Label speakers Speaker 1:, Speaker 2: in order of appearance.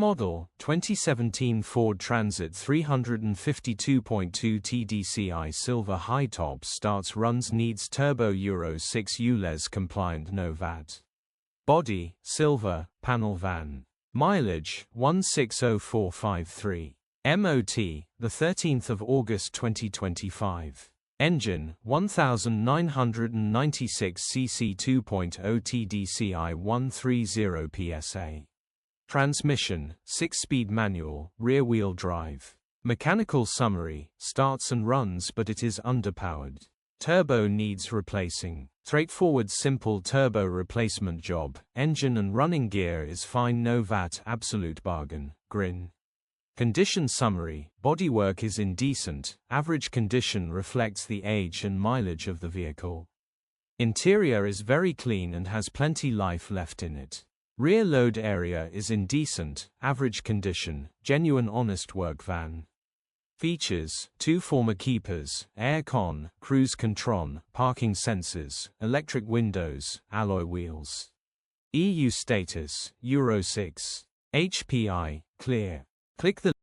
Speaker 1: model, 2017 Ford Transit 352.2 Tdci silver high top starts runs needs turbo Euro 6 ULEZ compliant no VAT. Body, silver, panel van. Mileage, 160453. MOT, the 13th of August 2025. Engine, 1996 cc 2.0 Tdci 130 psa. Transmission, 6-speed manual, rear-wheel drive. Mechanical summary, starts and runs but it is underpowered. Turbo needs replacing. Straightforward simple turbo replacement job. Engine and running gear is fine no VAT absolute bargain. Grin. Condition summary, bodywork is indecent, average condition reflects the age and mileage of the vehicle. Interior is very clean and has plenty life left in it. Rear load area is indecent, average condition, genuine honest work van. Features, 2 former keepers, aircon, cruise control, parking sensors, electric windows, alloy wheels. EU status, Euro 6. HPI, clear. Click the